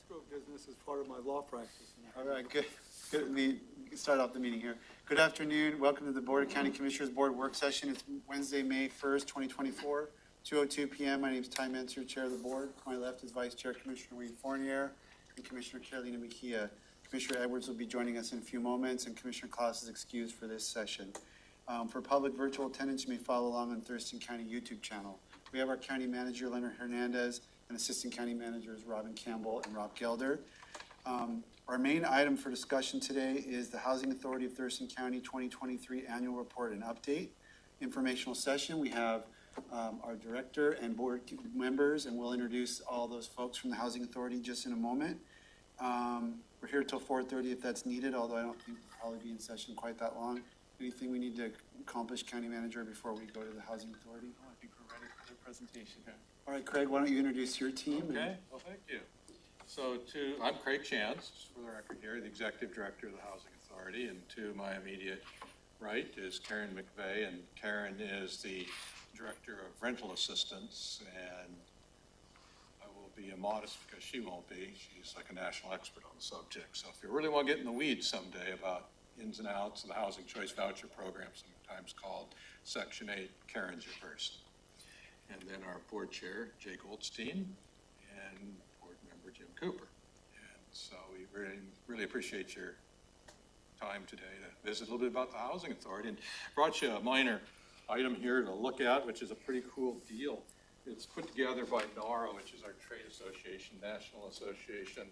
escrow business as part of my law practice. All right, good. We start off the meeting here. Good afternoon. Welcome to the Board of County Commissioners Board work session. It's Wednesday, May 1st, 2024, 2:02 p.m. My name is Ty Menser, Chair of the Board. To my left is Vice Chair Commissioner Wayne Fournier and Commissioner Carolina Mejia. Commissioner Edwards will be joining us in a few moments, and Commissioner Klaus is excused for this session. For public virtual attendance, you may follow along on Thurston County YouTube channel. We have our County Manager, Leonard Hernandez, and Assistant County Managers, Robin Campbell and Rob Gelder. Our main item for discussion today is the Housing Authority of Thurston County 2023 Annual Report and Update. Informational session. We have our director and board members, and we'll introduce all those folks from the Housing Authority just in a moment. We're here till 4:30 if that's needed, although I don't think we'll probably be in session quite that long. Anything we need to accomplish, County Manager, before we go to the Housing Authority? I think we're ready for the presentation here. All right, Craig, why don't you introduce your team? Okay, well, thank you. So I'm Craig Chance, for the record here, the Executive Director of the Housing Authority, and to my immediate right is Karen McVeigh, and Karen is the Director of Rental Assistance, and I will be immodest because she won't be. She's like a national expert on the subject. So if you really want to get in the weeds someday about ins and outs of the Housing Choice Voucher Program, sometimes called Section 8, Karen's your person. And then our board chair, Jay Goldstein, and board member Jim Cooper. And so we really appreciate your time today to visit a little bit about the Housing Authority, and brought you a minor item here to look at, which is a pretty cool deal. It's put together by NARA, which is our trade association, National Association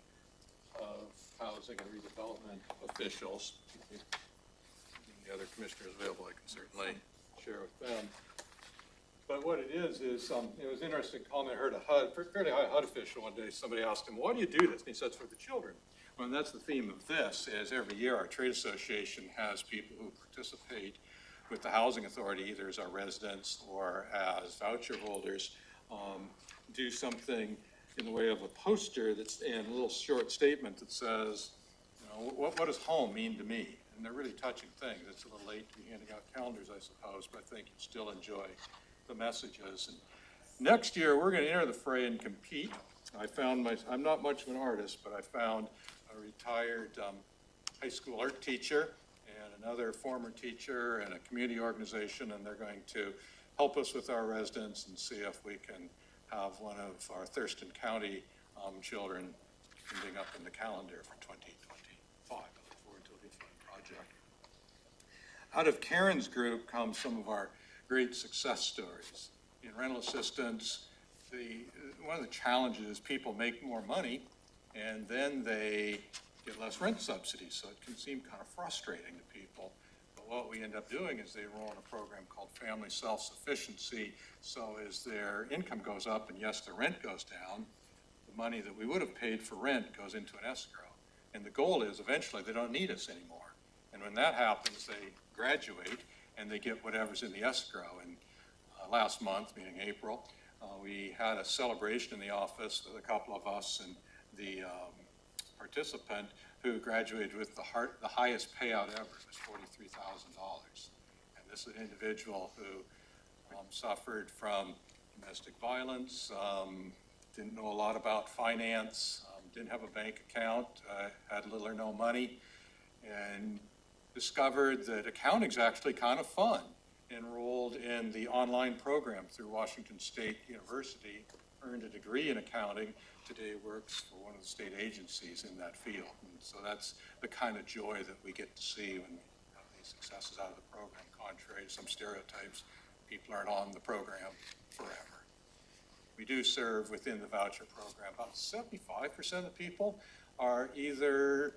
of Housing and Redevelopment Officials. The other commissioners available, I can certainly share with them. But what it is it was interesting calling. I heard a fairly high HUD official one day. Somebody asked him, "Why do you do this?" And he said, "It's for the children." Well, and that's the theme of this. Is every year our trade association has people who participate with the Housing Authority, either as our residents or as voucher holders, do something in the way of a poster that's in a little short statement that says, what does home mean to me? And they're really touching things. It's a little late to be handing out calendars, I suppose, but I think you'll still enjoy the messages. And next year, we're going to enter the fray and compete. I'm not much of an artist, but I found a retired high school art teacher and another former teacher and a community organization, and they're going to help us with our residents and see if we can have one of our Thurston County children ending up in the calendar for 2025. I look forward to a fun project. Out of Karen's group comes some of our great success stories. In rental assistance, one of the challenges is people make more money and then they get less rent subsidies, so it can seem kind of frustrating to people. But what we end up doing is they enroll in a program called Family Self-Sufficiency, so as their income goes up and yes, the rent goes down, the money that we would have paid for rent goes into an escrow. And the goal is eventually they don't need us anymore. And when that happens, they graduate and they get whatever's in the escrow. And last month, meaning April, we had a celebration in the office with a couple of us and the participant who graduated with the highest payout ever. It was $43,000. And this is an individual who suffered from domestic violence, didn't know a lot about finance, didn't have a bank account, had little or no money, and discovered that accounting's actually kind of fun. Enrolled in the online program through Washington State University, earned a degree in accounting, today works for one of the state agencies in that field. And so that's the kind of joy that we get to see when we have these successes out of the program, contrary to some stereotypes. People aren't on the program forever. We do serve within the voucher program. About 75% of people are either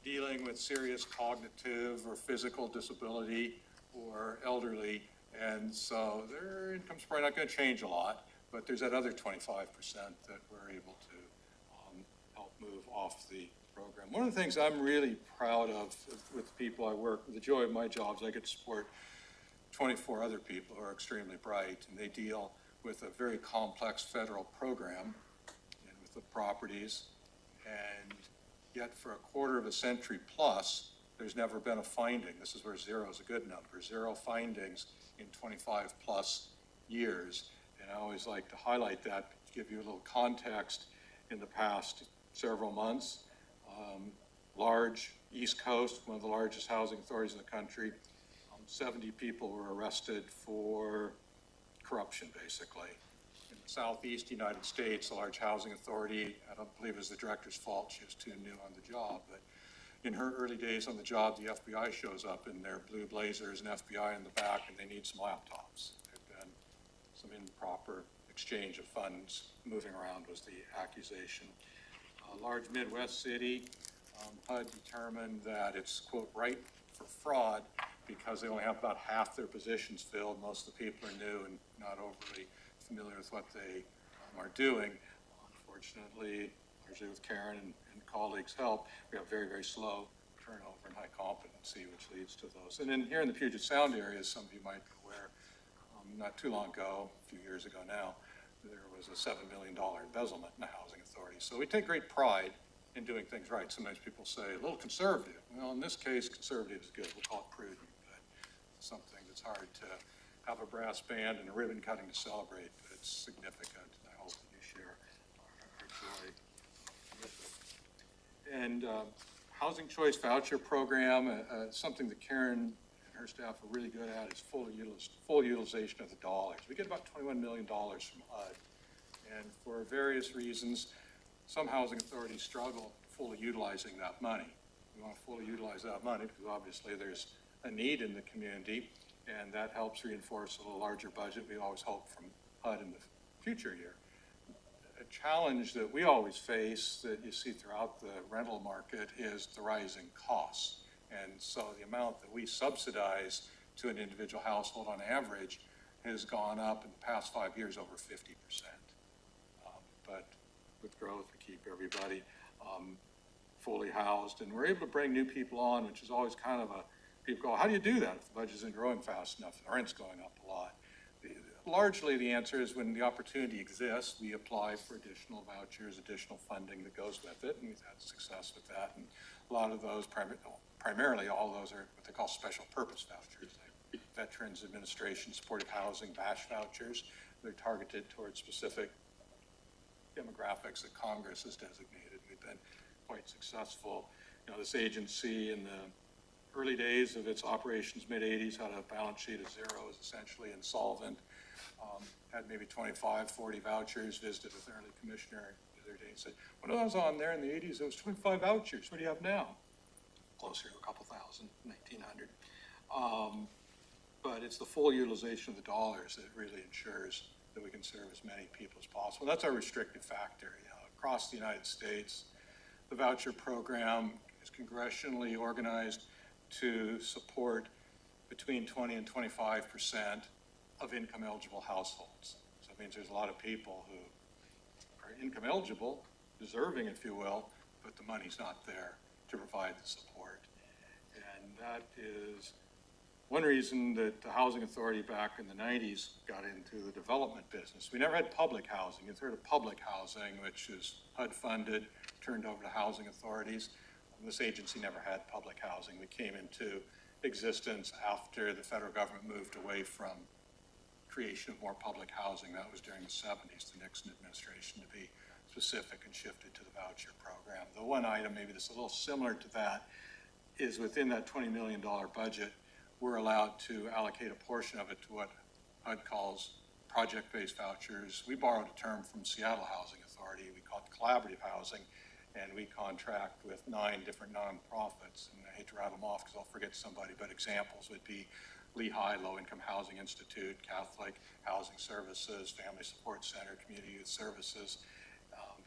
dealing with serious cognitive or physical disability or elderly, and so their income's probably not going to change a lot, but there's that other 25% that we're able to help move off the program. One of the things I'm really proud of with the people I work with, the joy of my job is I get to support 24 other people who are extremely bright, and they deal with a very complex federal program and with the properties, and yet for a quarter of a century plus, there's never been a finding. This is where 0 is a good number. 0 findings in 25 plus years. And I always like to highlight that, to give you a little context. In the past several months. Large East Coast, one of the largest housing authorities in the country. 70 people were arrested for corruption, basically. In the Southeast United States, a large housing authority, I don't believe it was the director's fault, she was too new on the job, but in her early days on the job, the FBI shows up in their blue blazers and FBI in the back, and they need some laptops. There'd been some improper exchange of funds moving around was the accusation. A large Midwest city, HUD determined that it's, quote, ripe for fraud because they only have about half their positions filled. Most of the people are new and not overly familiar with what they are doing. Unfortunately, largely with Karen and colleagues' help, we have very, very slow turnover and high competency, which leads to those. And then here in the Puget Sound area, as some of you might be aware, not too long ago, a few years ago now, there was a $7 million embezzlement in the housing authority. So we take great pride in doing things right. Sometimes people say a little conservative. Well, in this case, conservative is good. We'll call it prudent, but it's something that's hard to have a brass band and a ribbon cutting to celebrate, but it's significant. I hope that you share our joy with it. And Housing Choice Voucher Program, something that Karen and her staff are really good at is full utilization of the dollars. We get about $21 million from HUD, and for various reasons, some housing authorities struggle fully utilizing that money. We want to fully utilize that money because obviously there's a need in the community, and that helps reinforce a little larger budget we always hope from HUD in the future year. A challenge that we always face that you see throughout the rental market is the rising costs. And so the amount that we subsidize to an individual household on average has gone up in the past 5 years over 50%. But with growth, we keep everybody fully housed, and we're able to bring new people on, which is always kind of people go, how do you do that if the budget isn't growing fast enough and the rent's going up a lot? Largely the answer is when the opportunity exists, we apply for additional vouchers, additional funding that goes with it, and we've had success with that. And a lot of those, primarily all of those are what they call special purpose vouchers, like Veterans Administration Supportive Housing, BASH vouchers. They're targeted towards specific demographics that Congress has designated. We've been quite successful. You know, this agency in the early days of its operations, mid-'80s, had a balance sheet of zero, was essentially insolvent, had maybe 25, 40 vouchers, visited with the early commissioner the other day and said, when I was on there in the 80s, there was 25 vouchers. What do you have now? Closer to a couple thousand, 1,900. But it's the full utilization of the dollars that really ensures that we can serve as many people as possible. That's our restrictive factor. You know, across the United States, the voucher program is congressionally organized to support between 20 and 25% of income eligible households. So it means there's a lot of people who are income eligible, deserving, if you will, but the money's not there to provide the support. And that is one reason that the Housing Authority back in the 90s got into the development business. We never had public housing. You've heard of public housing, which is HUD funded, turned over to housing authorities. This agency never had public housing. We came into existence after the federal government moved away from creation of more public housing. That was during the 70s, the Nixon administration, to be specific, and shifted to the voucher program. The one item maybe that's a little similar to that is within that $20 million budget, we're allowed to allocate a portion of it to what HUD calls project-based vouchers. We borrowed a term from Seattle Housing Authority. We call it collaborative housing, and we contract with 9 different nonprofits. And I hate to rattle them off because I'll forget somebody, but examples would be Lehigh Low Income Housing Institute, Catholic Housing Services, Family Support Center, Community Youth Services,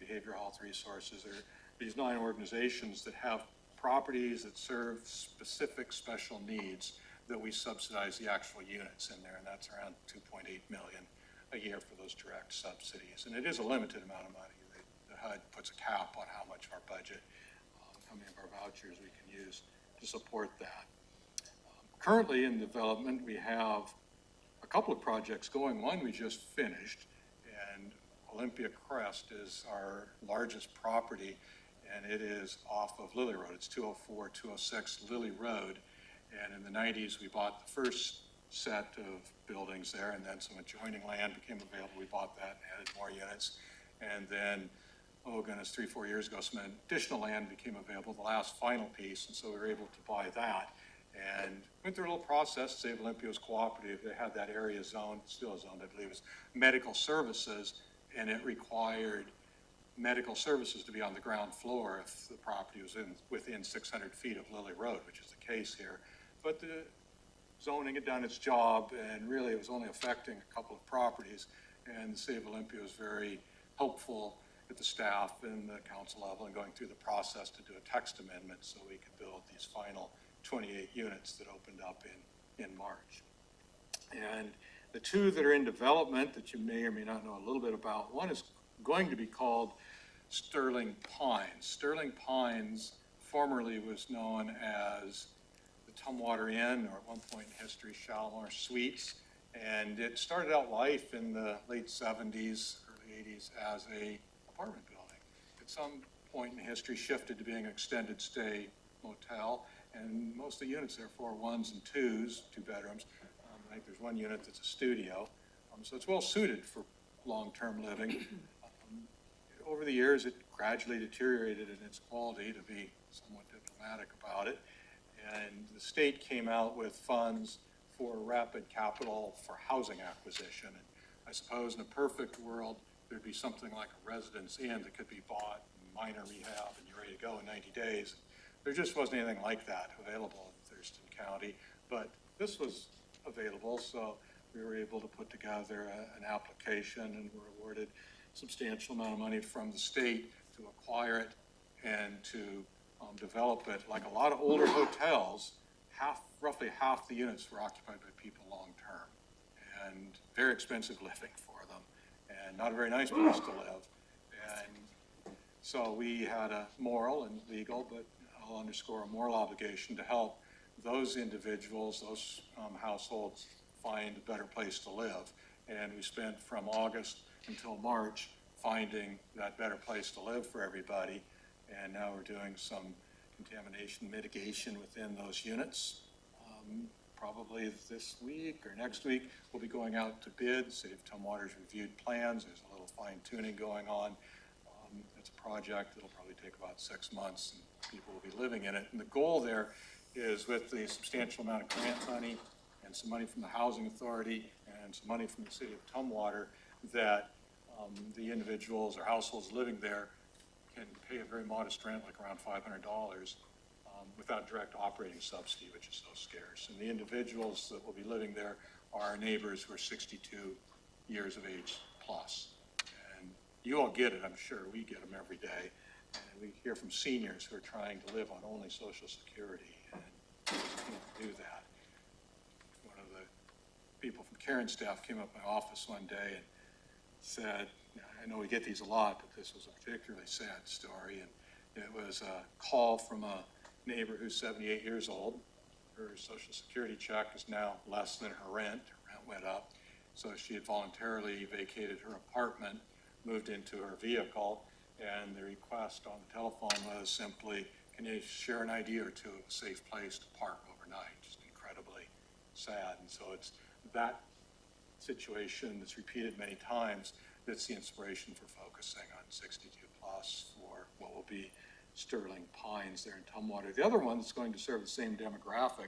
Behavioral Health Resources. Are these 9 organizations that have properties that serve specific special needs that we subsidize the actual units in there, and that's around $2.8 million a year for those direct subsidies. And it is a limited amount of money. The HUD puts a cap on how much of our budget, how many of our vouchers we can use to support that. Currently in development, we have a couple of projects going. One we just finished, and Olympia Crest is our largest property, and it is off of Lily Road. It's 204, 206 Lily Road. And in the 90s, we bought the first set of buildings there, and then some adjoining land became available. We bought that and added more units. And then goodness, 3-4 years ago, some additional land became available, the last final piece, and so we were able to buy that. And went through a little process. Save Olympia was cooperative. They had that area zoned, still zoned, I believe, as medical services, and it required medical services to be on the ground floor if the property was within 600 feet of Lily Road, which is the case here. But the zoning had done its job, and really it was only affecting a couple of properties. And the City of Olympia was very helpful at the staff and the council level and going through the process to do a text amendment so we could build these final 28 units that opened up in March. And the two that are in development that you may or may not know a little bit about, one is going to be called Sterling Pines. Sterling Pines formerly was known as the Tumwater Inn, or at one point in history, Shalimar Suites. And it started out life in the late 70s, early 80s as a apartment building. At some point in history shifted to being an extended stay motel, and most of the units therefore are 1s and 2s, 2 bedrooms. I think there's one unit that's a studio. So it's well suited for long-term living. Over the years, it gradually deteriorated in its quality, to be somewhat diplomatic about it. And the state came out with funds for rapid capital for housing acquisition. And I suppose in a perfect world, there'd be something like a residence inn that could be bought, minor rehab, and you're ready to go in 90 days. There just wasn't anything like that available in Thurston County, but this was available, so we were able to put together an application and were awarded a substantial amount of money from the state to acquire it and to develop it. Like a lot of older hotels, roughly half the units were occupied by people long-term, and very expensive living for them, and not a very nice place to live. And so we had a moral and legal, but I'll underscore a moral obligation to help those individuals, those households find a better place to live. And we spent from August until March finding that better place to live for everybody. And now we're doing some contamination mitigation within those units. Probably this week or next week, we'll be going out to bid. City of Tumwater's reviewed plans. There's a little fine tuning going on. It's a project that'll probably take about 6 months, and people will be living in it. And the goal there is, with the substantial amount of grant money and some money from the Housing Authority and some money from the City of Tumwater, that the individuals or households living there can pay a very modest rent, like around $500, without direct operating subsidy, which is so scarce. And the individuals that will be living there are neighbors who are 62 years of age plus. And you all get it, I'm sure. We get them every day. And we hear from seniors who are trying to live on only Social Security and can't do that. One of the people from Karen's staff came up to my office one day and said, I know we get these a lot, but this was a particularly sad story. And it was a call from a neighbor who's 78 years old. Her Social Security check is now less than her rent. Her rent went up. So she had voluntarily vacated her apartment, moved into her vehicle, and the request on the telephone was simply, can you share an idea or two of a safe place to park overnight? Just incredibly sad. And so it's that situation that's repeated many times that's the inspiration for focusing on 62 plus for what will be Sterling Pines there in Tumwater. The other one that's going to serve the same demographic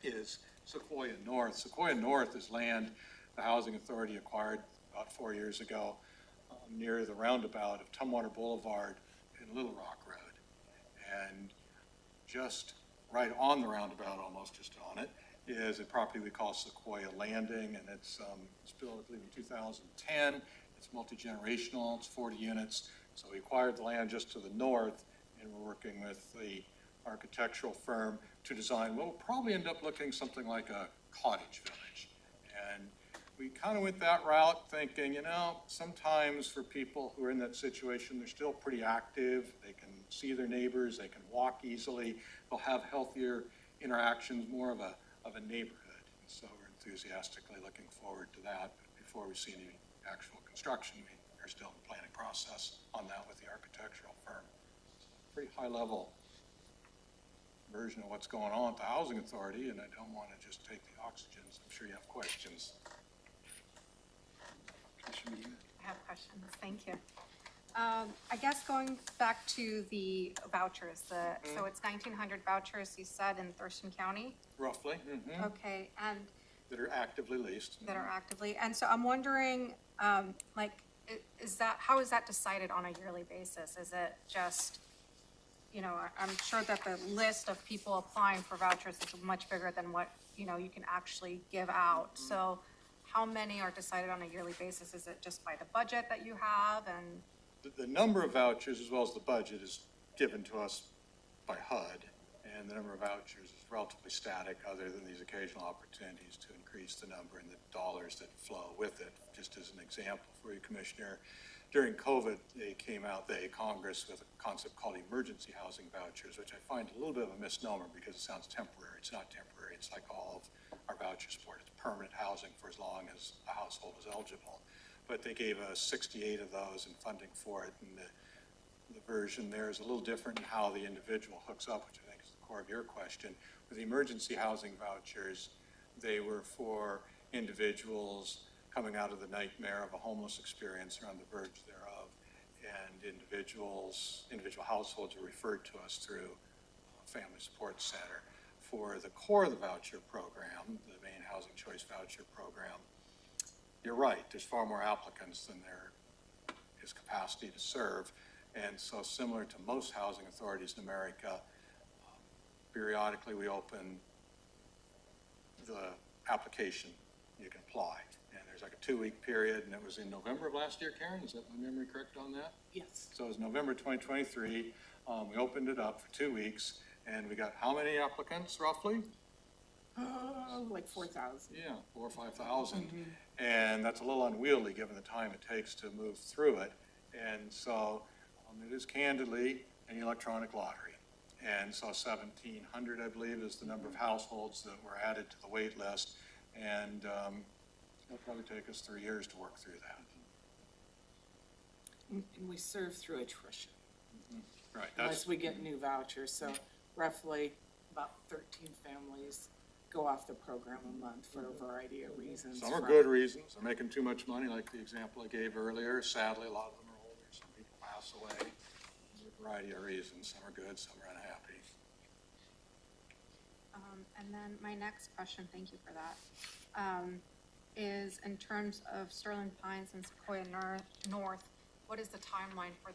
is Sequoia North. Sequoia North is land the Housing Authority acquired about 4 years ago near the roundabout of Tumwater Boulevard and Little Rock Road. And just right on the roundabout, almost just on it, is a property we call Sequoia Landing, and it's built, I believe, in 2010. It's multi-generational, it's 40 units. So we acquired the land just to the north, and we're working with the architectural firm to design what will probably end up looking something like a cottage village. And we kind of went that route thinking, you know, sometimes for people who are in that situation, they're still pretty active. They can see their neighbors, they can walk easily, they'll have healthier interactions, more of a neighborhood. And so we're enthusiastically looking forward to that. But before we see any actual construction, we are still in the planning process on that with the architectural firm. Pretty high level version of what's going on at the Housing Authority, and I don't want to just take the oxygens. I'm sure you have questions. I have questions. Thank you. I guess going back to the vouchers, so it's 1,900 vouchers, you said, in Thurston County? Roughly, Okay, and that are actively leased. that are actively, and so I'm wondering, like, how is that decided on a yearly basis? Is it just, I'm sure that the list of people applying for vouchers is much bigger than what, you can actually give out. So how many are decided on a yearly basis? Is it just by the budget that you have and? The number of vouchers as well as the budget is given to us by HUD, and the number of vouchers is relatively static other than these occasional opportunities to increase the number and the dollars that flow with it. Just as an example for you, Commissioner, during COVID, Congress with a concept called emergency housing vouchers, which I find a little bit of a misnomer because it sounds temporary. It's not temporary. It's like all of our voucher support. It's permanent housing for as long as a household is eligible. But they gave us 68 of those and funding for it, and the version there is a little different in how the individual hooks up, which I think is the core of your question. With the emergency housing vouchers, they were for individuals coming out of the nightmare of a homeless experience or on the verge thereof, and individual households are referred to us through a family support center. For the core of the voucher program, the main housing choice voucher program, you're right, there's far more applicants than there is capacity to serve. And so similar to most housing authorities in America, periodically we open the application, you can apply. And there's like a 2-week period, and it was in November of last year, Karen, is that my memory correct on that? Yes. So it was November 2023, we opened it up for 2 weeks, and we got how many applicants roughly? Like 4,000. Yeah, 4,000 or 5,000, and that's a little unwieldy given the time it takes to move through it. And so it is candidly an electronic lottery. And so 1,700, I believe, is the number of households that were added to the wait list, and it'll probably take us 3 years to work through that. And we serve through attrition, Right. unless we get new vouchers. So roughly about 13 families go off the program a month for a variety of reasons. Some are good reasons. They're making too much money, like the example I gave earlier. Sadly, a lot of them are older. Some people pass away. There's a variety of reasons. Some are good, some are unhappy. And then my next question, thank you for that, is in terms of Sterling Pines and Sequoia North, what is the timeline for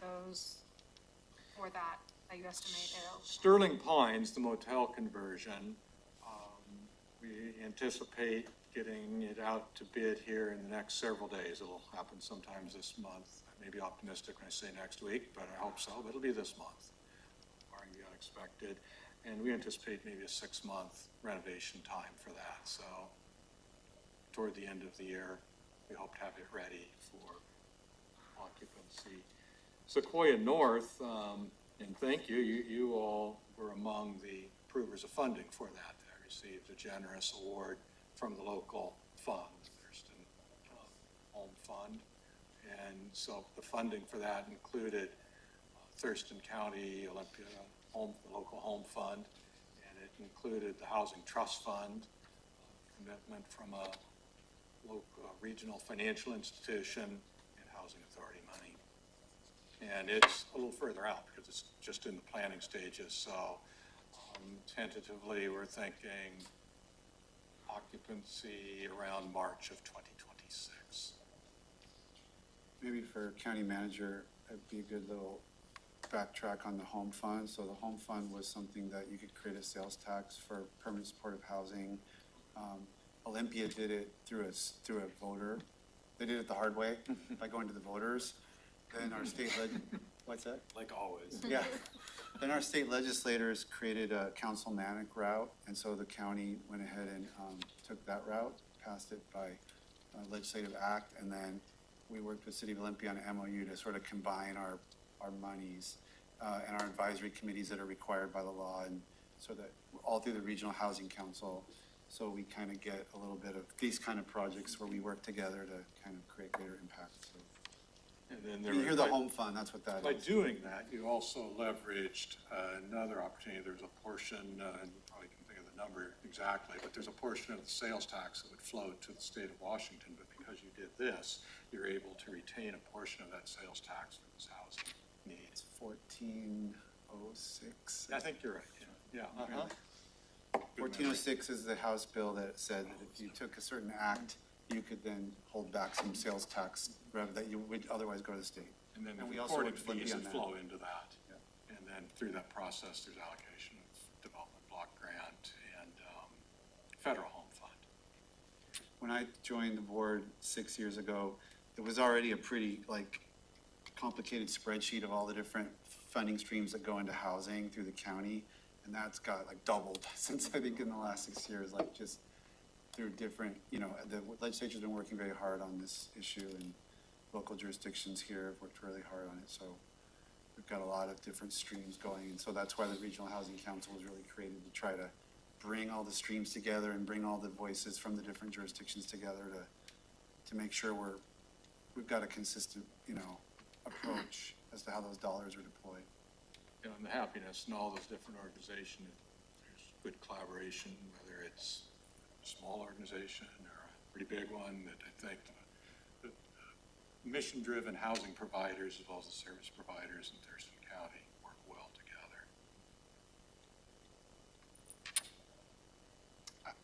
that you estimate? Sterling Pines, the motel conversion, we anticipate getting it out to bid here in the next several days. It'll happen sometimes this month. I may be optimistic when I say next week, but I hope so. But it'll be this month, barring the unexpected. And we anticipate maybe a 6-month renovation time for that. So toward the end of the year, we hope to have it ready for occupancy. Sequoia North, and thank you, you all were among the approvers of funding for that. I received a generous award from the local fund, Thurston Home Fund. And so the funding for that included Thurston County, Olympia, the local home fund, and it included the Housing Trust Fund, commitment from a local regional financial institution, and Housing Authority money. And it's a little further out because it's just in the planning stages. So tentatively, we're thinking occupancy around March of 2026. Maybe for county manager, it'd be a good little backtrack on the home fund. So the home fund was something that you could create a sales tax for permanent supportive housing. Olympia did it through a voter. They did it the hard way by going to the voters. Then our what's that? Like always. Yeah. Then our state legislators created a councilmanic route, and so the county went ahead and took that route, passed it by legislative act, and then we worked with City of Olympia on an MOU to sort of combine our monies and our advisory committees that are required by the law, and so that all through the Regional Housing Council, so we kind of get a little bit of these kind of projects where we work together to kind of create greater impact. So. And then You hear the home fund, that's what that by is. doing that, you also leveraged another opportunity. There's a portion, and you probably can think of the number exactly, but there's a portion of the sales tax that would flow to the state of Washington, but because you did this, you're able to retain a portion of that sales tax for this housing need. It's 1406. I think you're right, yeah. Uh-huh. 1406 is the House bill that said that if you took a certain act, you could then hold back some sales tax revenue that you would otherwise go to the state. And then And the we also reported would be fees on that that. flow into that. Yeah. And then through that process, there's allocation of development block grant and federal home fund. When I joined the board 6 years ago, it was already a pretty complicated spreadsheet of all the different funding streams that go into housing through the county. And that's got doubled since I think in the last 6 years, just through different, the legislature's been working very hard on this issue, and local jurisdictions here have worked really hard on it. So we've got a lot of different streams going. And so that's why the Regional Housing Council was really created, to try to bring all the streams together and bring all the voices from the different jurisdictions together to make sure we've got a consistent, approach as to how those dollars are deployed. And the happiness in all those different organizations, there's good collaboration, whether it's a small organization or a pretty big one. That I think the mission-driven housing providers as well as the service providers in Thurston County work well together.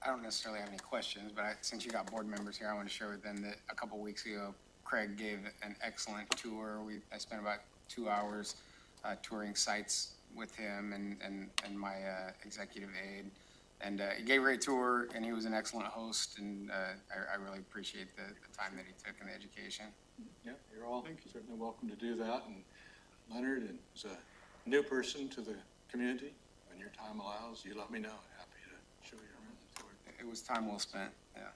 I don't necessarily have any questions, but since you got board members here, I want to share with them that a couple weeks ago, Craig gave an excellent tour. I spent about 2 hours touring sites with him and my executive aide. And he gave a great tour, and he was an excellent host, and I really appreciate the time that he took and the education. Yeah, you're all certainly welcome to do that. And Leonard, and as a new person to the community, when your time allows, you let me know. Happy to show you around the tour. It was time well spent, yeah.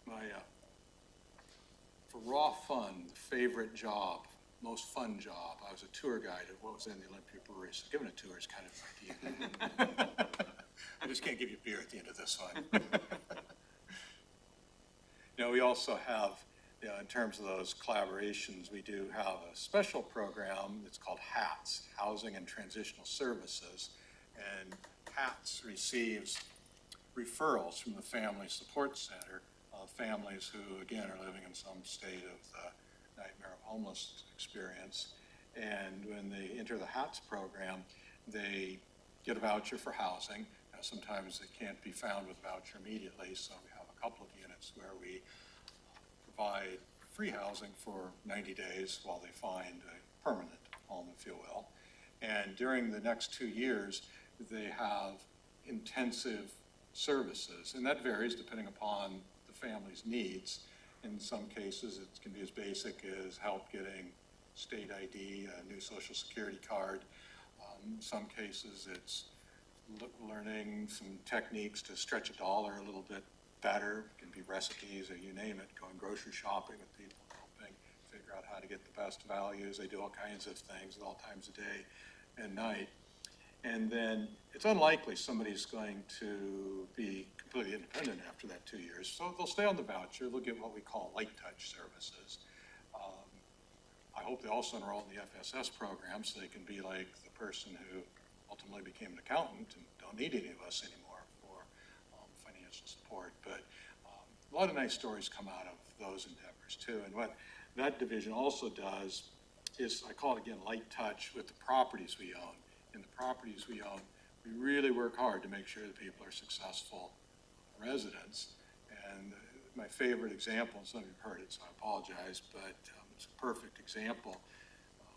My, for raw fun, favorite job, most fun job, I was a tour guide at what was then the Olympia Brewery. So giving a tour is kind of an idea. I just can't give you beer at the end of this one. We also have, in terms of those collaborations, we do have a special program that's called HATS, Housing and Transitional Services. And HATS receives referrals from the Family Support Center of families who, again, are living in some state of the nightmare of homeless experience. And when they enter the HATS program, they get a voucher for housing. Now, sometimes it can't be found with a voucher immediately, so we have a couple of units where we provide free housing for 90 days while they find a permanent home, if you will. And during the next 2 years, they have intensive services, and that varies depending upon the family's needs. In some cases, it can be as basic as help getting state ID, a new social security card. In some cases, it's learning some techniques to stretch a dollar a little bit better. It can be recipes or you name it, going grocery shopping with people, helping figure out how to get the best values. They do all kinds of things at all times of day and night. And then it's unlikely somebody's going to be completely independent after that 2 years. So they'll stay on the voucher. They'll get what we call light touch services. I hope they also enroll in the FSS program so they can be like the person who ultimately became an accountant and don't need any of us anymore for financial support. But a lot of nice stories come out of those endeavors too. And what that division also does is, I call it again, light touch with the properties we own. In the properties we own, we really work hard to make sure that people are successful residents. And my favorite example, some of you have heard it, so I apologize, but it's a perfect example.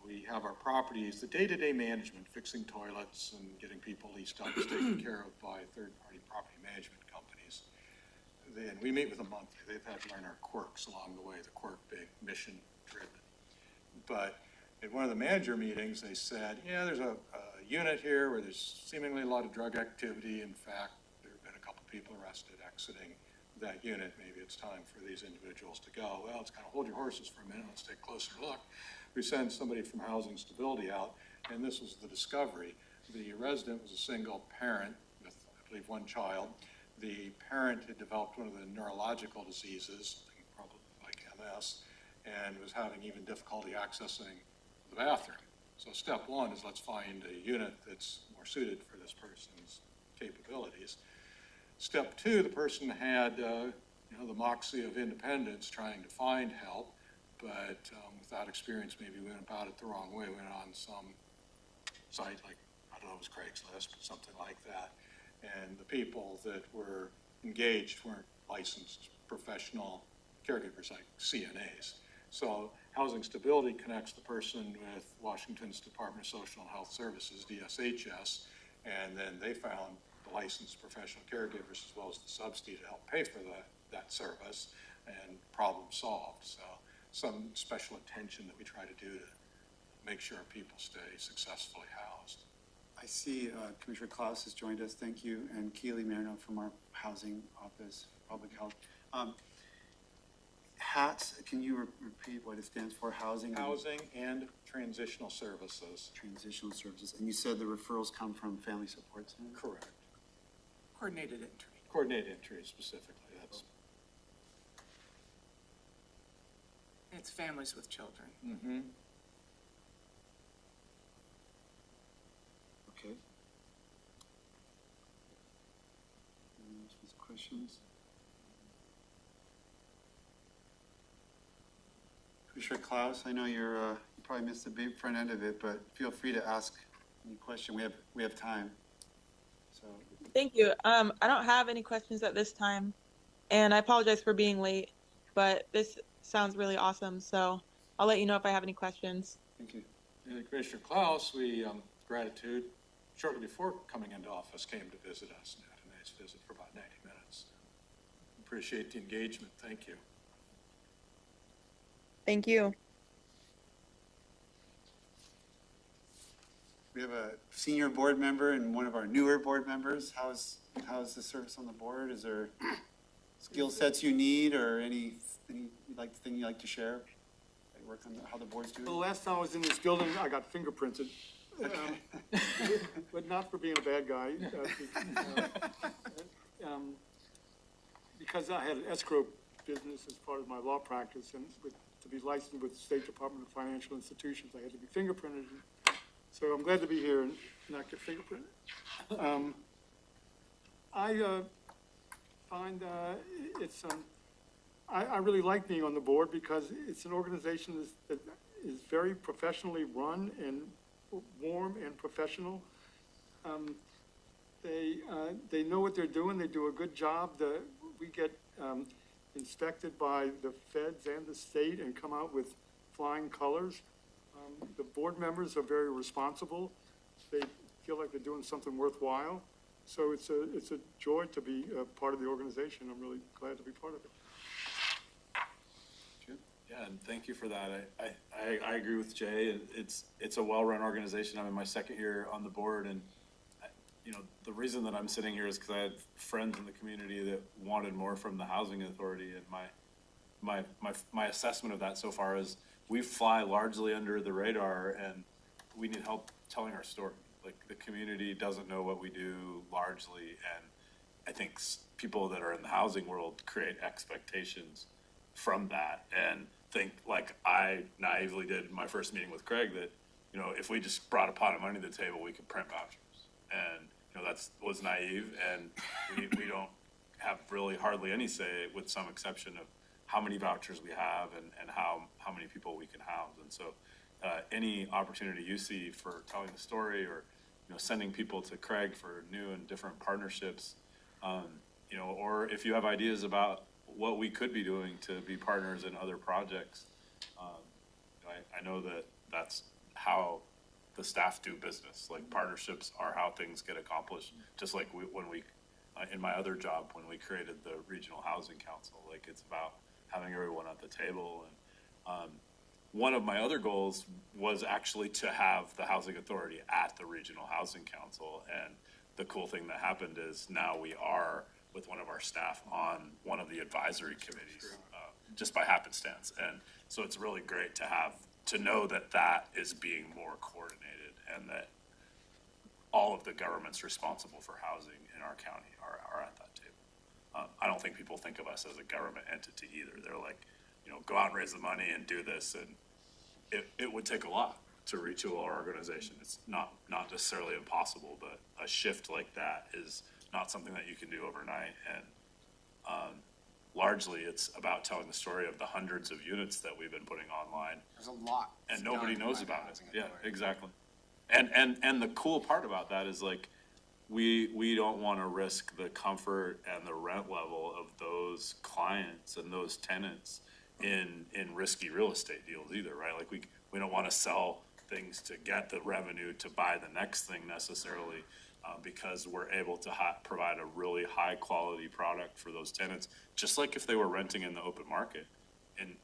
We have our properties, the day-to-day management, fixing toilets and getting people leased up is taken care of by third-party property management companies. Then we meet with them monthly. They've had to learn our quirks along the way, the quirk being mission-driven. But at one of the manager meetings, they said, yeah, there's a unit here where there's seemingly a lot of drug activity. In fact, there have been a couple people arrested exiting that unit. Maybe it's time for these individuals to go. Well, let's kind of hold your horses for a minute. Let's take a closer look. We sent somebody from Housing Stability out, and this was the discovery. The resident was a single parent with, I believe, one child. The parent had developed one of the neurological diseases, probably like MS, and was having even difficulty accessing the bathroom. So step one is let's find a unit that's more suited for this person's capabilities. Step two, the person had you know, the moxie of independence trying to find help, but without experience, maybe we went about it the wrong way. We went on some site like, I don't know, it was Craigslist, but something like that. And the people that were engaged weren't licensed professional caregivers like CNAs. So housing stability connects the person with Washington's Department of Social and Health Services, DSHS, and then they found the licensed professional caregivers as well as the subsidy to help pay for that service, and problem solved. So some special attention that we try to do to make sure people stay successfully housed. I see Commissioner Klaus has joined us, thank you, and Keely Marino from our Housing Office, Public Health. HATS, can you repeat what it stands for? Housing And transitional services. Transitional Services, and you said the referrals come from Family Support Center? Correct. Coordinated entry. Coordinated entry specifically, that's. It's families with children. Mm-hmm. Okay. Any questions? Commissioner Klaus, I know you probably missed the big front end of it, but feel free to ask any question. We have time. So Thank you. I don't have any questions at this time, and I apologize for being late, but this sounds really awesome. So I'll let you know if I have any questions. thank you. And Commissioner Klaus, we, gratitude, shortly before coming into office, came to visit us and had a nice visit for about 90 minutes. Appreciate the engagement. Thank you. Thank you. We have a senior board member and one of our newer board members. How's the service on the board? Is there skill sets you need or any thing you'd like to share? Work on how the board's doing? The last time I was in this building, I got fingerprinted, but not for being a bad guy. Because I had an escrow business as part of my law practice, and to be licensed with the State Department of Financial Institutions, I had to be fingerprinted. So I'm glad to be here and not get fingerprinted. I find it's I really like being on the board because it's an organization that is very professionally run and warm and professional. They know what they're doing. They do a good job. We get inspected by the feds and the state and come out with flying colors. The board members are very responsible. They feel like they're doing something worthwhile. So it's a joy to be a part of the organization. I'm really glad to be part of it. Yeah, and thank you for that. I agree with Jay. It's a well-run organization. I'm in my second year on the board, and the reason that I'm sitting here is because I had friends in the community that wanted more from the housing authority, and my assessment of that so far is we fly largely under the radar, and we need help telling our story. Like, the community doesn't know what we do largely, and I think people that are in the housing world create expectations from that and think, like I naively did in my first meeting with Craig, that if we just brought a pot of money to the table, we could print vouchers. And was naive, and we don't have really hardly any say, with some exception of how many vouchers we have and how many people we can house. And so any opportunity you see for telling the story, or sending people to Craig for new and different partnerships, or if you have ideas about what we could be doing to be partners in other projects, I know that that's how the staff do business. Like, partnerships are how things get accomplished. Just like when we in my other job, when we created the Regional Housing Council, like, it's about having everyone at the table. And one of my other goals was actually to have the Housing Authority at the Regional Housing Council. And the cool thing that happened is now we are, with one of our staff, on one of the advisory committees, just by happenstance. And so it's really great to know that is being more coordinated, and that all of the governments responsible for housing in our county are at that table. I don't think people think of us as a government entity either. They're like, go out and raise the money and do this, and it would take a lot to retool our organization. It's not necessarily impossible, but a shift like that is not something that you can do overnight. And largely it's about telling the story of the hundreds of units that we've been putting online, There's a lot. and nobody done knows by the about it. Housing Yeah, Authority. exactly. And the cool part about that is like, we don't want to risk the comfort and the rent level of those clients and those tenants in risky real estate deals either, right? Like we don't want to sell things to get the revenue to buy the next thing necessarily, because we're able to provide a really high quality product for those tenants, just like if they were renting in the open market, and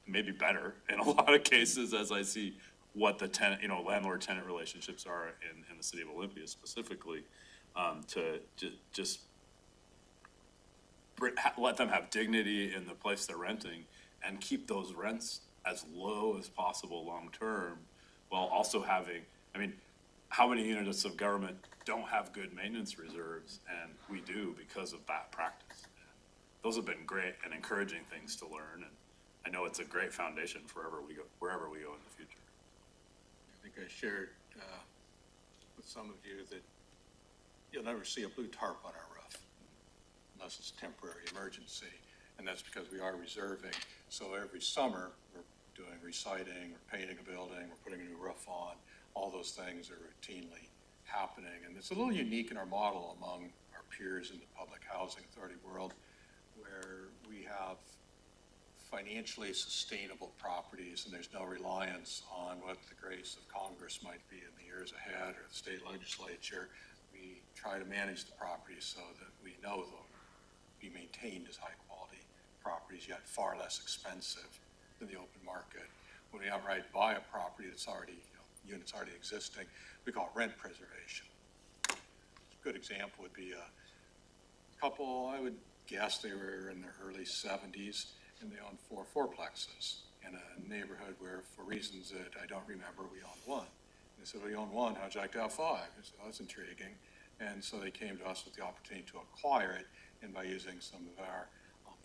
maybe better in a lot of cases, as I see what the tenant, landlord-tenant relationships are in the city of Olympia specifically, to just let them have dignity in the place they're renting and keep those rents as low as possible long-term, while also having, how many units of government don't have good maintenance reserves? And we do because of that practice. Those have been great and encouraging things to learn, and I know it's a great foundation wherever we go in the future. I think I shared with some of you that you'll never see a blue tarp on our roof unless it's a temporary emergency, and that's because we are reserving. So every summer, we're doing reciting, we're painting a building, we're putting a new roof on. All those things are routinely happening, and it's a little unique in our model among our peers in the public housing authority world, where we have financially sustainable properties, and there's no reliance on what the grace of Congress might be in the years ahead, or the state legislature. We try to manage the properties so that we know they'll be maintained as high quality properties, yet far less expensive than the open market. When we outright buy a property that's already, units already existing, we call it rent preservation. A good example would be a couple, I would guess they were in their early 70s, and they owned 4 fourplexes in a neighborhood where, for reasons that I don't remember, we owned 1. They said, well, you own 1, how'd you like to have 5? I said, oh, that's intriguing. And so they came to us with the opportunity to acquire it, and by using some of our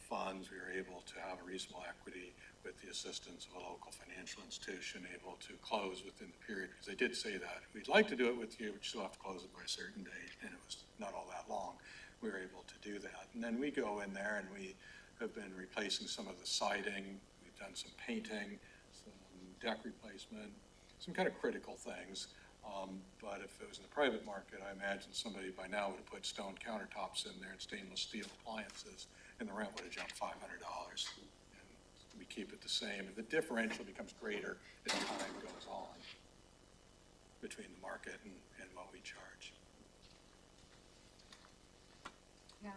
funds, we were able to have a reasonable equity with the assistance of a local financial institution, able to close within the period, because they did say that. We'd like to do it with you, but you still have to close it by a certain date, and it was not all that long. We were able to do that. And then we go in there and we have been replacing some of the siding, we've done some painting, some deck replacement, some kind of critical things. But if it was in the private market, I imagine somebody by now would have put stone countertops in there and stainless steel appliances, and the rent would have jumped $500. And we keep it the same, and the differential becomes greater as time goes on between the market and what we charge. Yeah,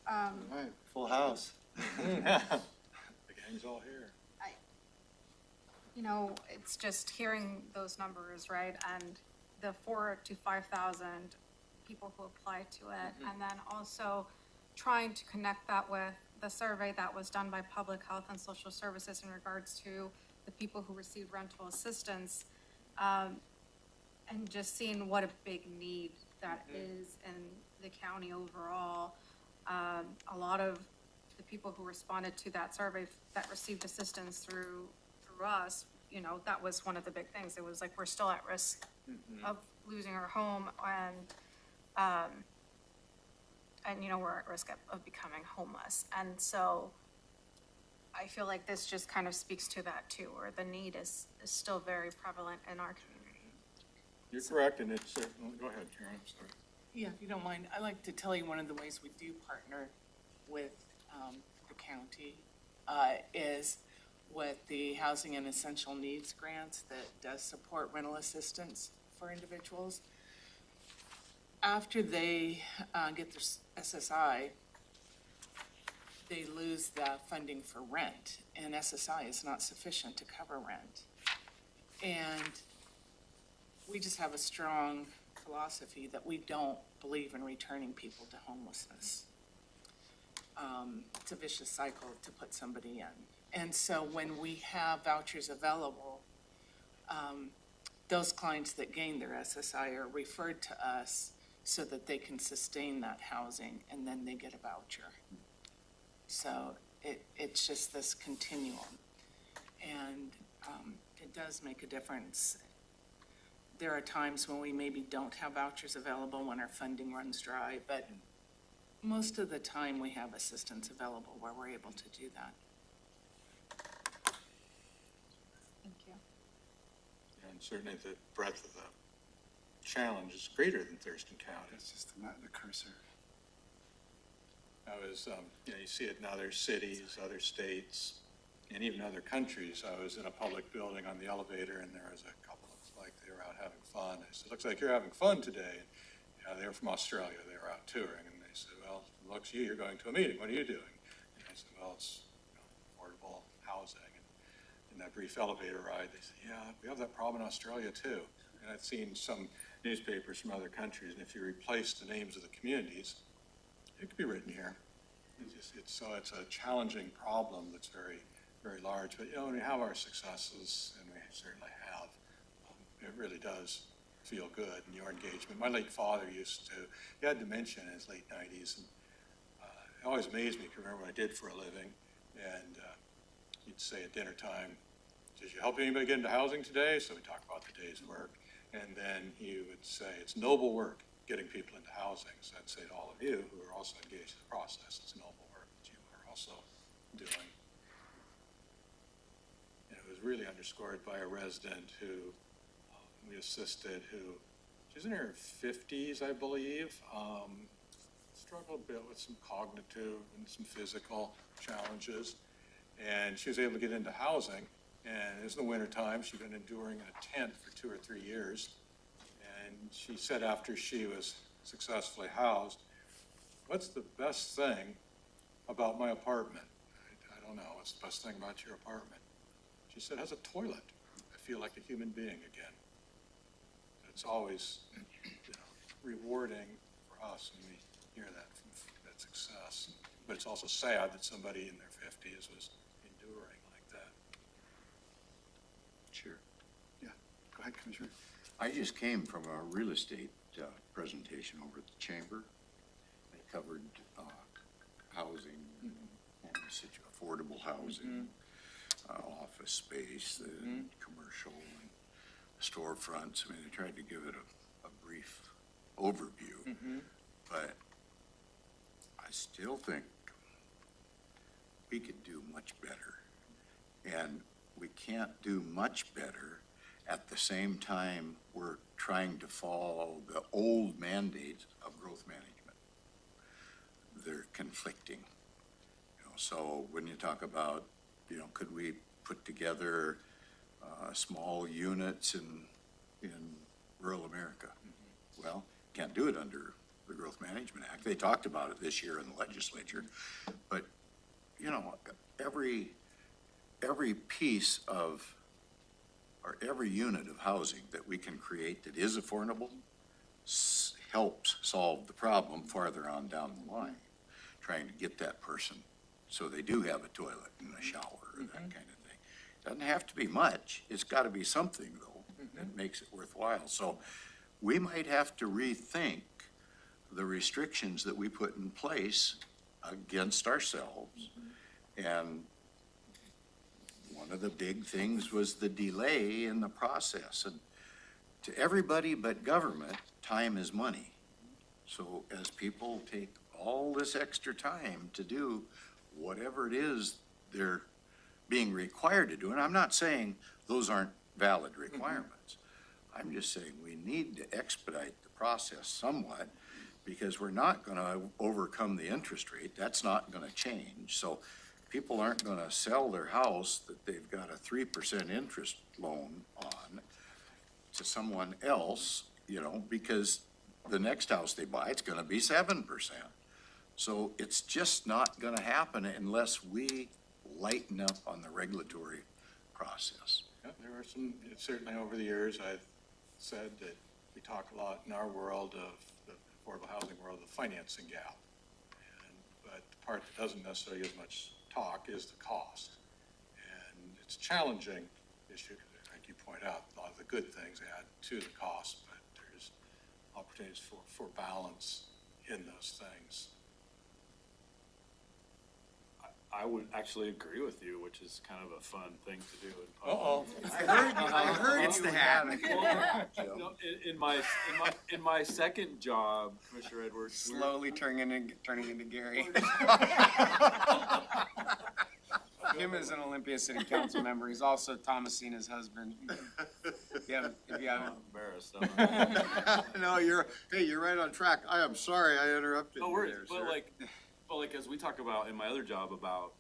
All right, full house. The gang's all here. it's just hearing those numbers, right? And the 4,000 to 5,000 people who apply to it. And then also trying to connect that with the survey that was done by Public Health and Social Services in regards to the people who receive rental assistance. And just seeing what a big need that is in the county overall. A lot of the people who responded to that survey that received assistance through us, that was one of the big things. It was like, we're still at risk of losing our home, and we're at risk of becoming homeless. And so I feel like this just kind of speaks to that too, where the need is still very prevalent in our community. You're correct, and it's, go ahead, Karen, I'm sorry. Yeah, if you don't mind, I'd like to tell you one of the ways we do partner with the county is with the Housing and Essential Needs Grants that does support rental assistance for individuals. After they get their SSI, they lose the funding for rent, and SSI is not sufficient to cover rent. And we just have a strong philosophy that we don't believe in returning people to homelessness. It's a vicious cycle to put somebody in. And so when we have vouchers available, those clients that gain their SSI are referred to us so that they can sustain that housing, and then they get a voucher. So it's just this continuum. And it does make a difference. There are times when we maybe don't have vouchers available when our funding runs dry, but most of the time, we have assistance available where we're able to do that. Thank you. And certainly the breadth of the challenge is greater than Thurston County. That's just the cursor. I was, you know, you see it in other cities, other states, and even other countries. I was in a public building on the elevator, and there was a couple of, like, they were out having fun. I said, "Looks like you're having fun today." And, you know, they were from Australia. They were out touring, and they said, "Well, looks you're going to a meeting. What are you doing?" And I said, "Well, it's, you know, affordable housing." And in that brief elevator ride, they said, "Yeah, we have that problem in Australia too." And I'd seen some newspapers from other countries, and if you replace the names of the communities, it could be written here. It's a challenging problem that's very, very large. But, you know, when we have our successes, and we certainly have, it really does feel good in your engagement. My late father he had dementia in his late 90s, and it always amazed me to remember what I did for a living. And he'd say at dinner time, "Did you help anybody get into housing today?" So we talked about the day's work. And then he would say, "It's noble work getting people into housing." So I'd say to all of you who are also engaged in the process, it's noble work that you are also doing. And it was really underscored by a resident who we assisted, she's in her 50s, I believe, struggled a bit with some cognitive and some physical challenges. And she was able to get into housing. And it was in the wintertime. She'd been enduring in a tent for 2 or 3 years. And she said after she was successfully housed, "What's the best thing about my apartment?" I don't know. What's the best thing about your apartment? She said, "It has a toilet. I feel like a human being again." It's always, you know, rewarding for us when we hear that from that success. But it's also sad that somebody in their 50s was enduring like that. Sure. Yeah, go ahead, Commissioner. I just came from a real estate presentation over at the chamber. They covered housing, affordable housing, office space, commercial, and storefronts. I mean, they tried to give it a brief overview, but I still think we could do much better. And we can't do much better at the same time we're trying to follow the old mandates of growth management. They're conflicting. You know, so when you talk about, you know, could we put together small units in rural America? Well, can't do it under the Growth Management Act. They talked about it this year in the legislature, but you know, every piece of, or every unit of housing that we can create that is affordable helps solve the problem farther on down the line, trying to get that person so they do have a toilet and a shower or that kind of thing. Doesn't have to be much. It's got to be something, though, that makes it worthwhile. So we might have to rethink the restrictions that we put in place against ourselves. And one of the big things was the delay in the process. And to everybody but government, time is money. So as people take all this extra time to do whatever it is they're being required to do, and I'm not saying those aren't valid requirements. I'm just saying we need to expedite the process somewhat, because we're not going to overcome the interest rate. That's not going to change. So people aren't going to sell their house that they've got a 3% interest loan on to someone else, you know, because the next house they buy, it's going to be 7%. So it's just not going to happen unless we lighten up on the regulatory process. Yeah, there are some, certainly over the years, I've said that we talk a lot in our world of the affordable housing world, the financing gap. But the part that doesn't necessarily get as much talk is the cost. And it's a challenging issue, because like you point out, a lot of the good things add to the cost, but there's opportunities for balance in those things. I would actually agree with you, which is kind of a fun thing to do in public. Uh-oh. I heard It's you the had hat. it. No, in my second job, Commissioner Edwards, we were- Slowly turning into Gary. Jim is an Olympia City Council member. He's also Thomasina's husband. If you I'm haven't, embarrassed. No, you're right on track. I am sorry I interrupted No you worries, there, but sir. like as we talk about in my other job about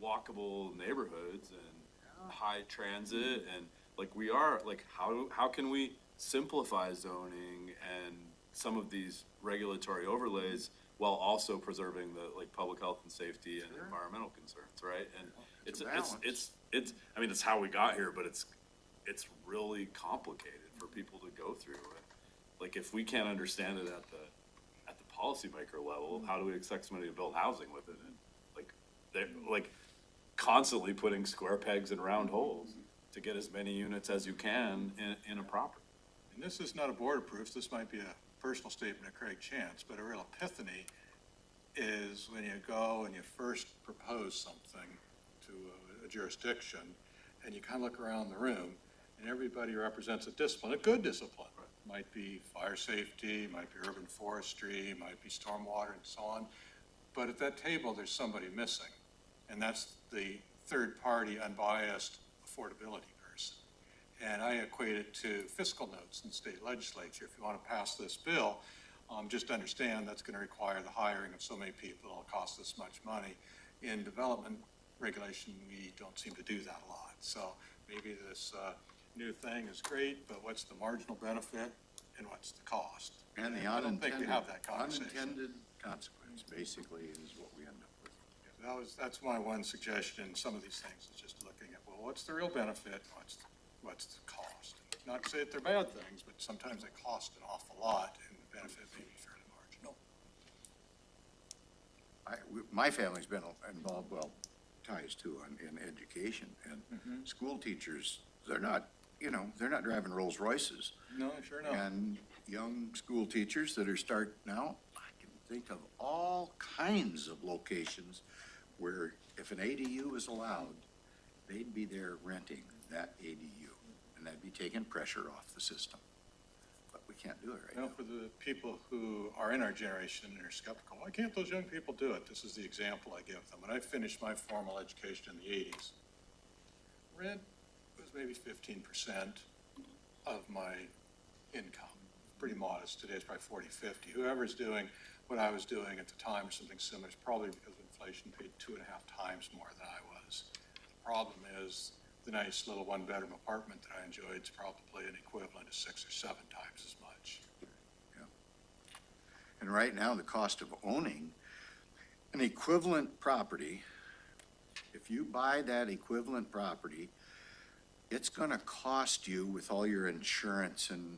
walkable neighborhoods and high transit and like we are, like how can we simplify zoning and some of these regulatory overlays while also preserving the like public health and safety and environmental concerns, right? And It's a it's I mean, it's how we got here, but it's really complicated for people to go through. And like if we can't understand it at the policymaker level, how do we expect somebody to build housing with it? And like they're like constantly putting square pegs in round holes to get as many units as you can in a property. And this is not a board approved, this might be a personal statement of Craig Chance, but a real epiphany is when you go and you first propose something to a jurisdiction, and you kind of look around the room, and everybody represents a discipline, a good discipline. Might be fire safety, might be urban forestry, might be stormwater and so on. But at that table, there's somebody missing, and that's the third-party unbiased affordability person. And I equate it to fiscal notes in the state legislature. If you want to pass this bill, just understand that's going to require the hiring of so many people, it'll cost this much money. In development regulation, we don't seem to do that a lot. So maybe this new thing is great, but what's the marginal benefit and what's the cost? And the I don't think we have that conversation. unintended consequence, basically, is what we end up with. That's my one suggestion in some of these things, is just looking at, well, what's the real benefit, what's the cost? Not to say that they're bad things, but sometimes they cost an awful lot, and the benefit may be fairly marginal. My family's been involved, well, ties too, in education, and school teachers, they're not driving Rolls Royces. No, sure not. And young school teachers that are starting out, I can think of all kinds of locations where if an ADU is allowed, they'd be there renting that ADU, and that'd be taking pressure off the system. But we can't do it right now. For the people who are in our generation and are skeptical, why can't those young people do it? This is the example I give them. When I finished my formal education in the 80s, rent was maybe 15% of my income. Pretty modest. Today it's probably 40, 50. Whoever's doing what I was doing at the time or something similar is probably, because of inflation, paid 2.5 times more than I was. The problem is the nice little one-bedroom apartment that I enjoyed is probably an equivalent of 6 or 7 times as much. Yeah. And right now, the cost of owning an equivalent property, if you buy that equivalent property, it's gonna cost you with all your insurance and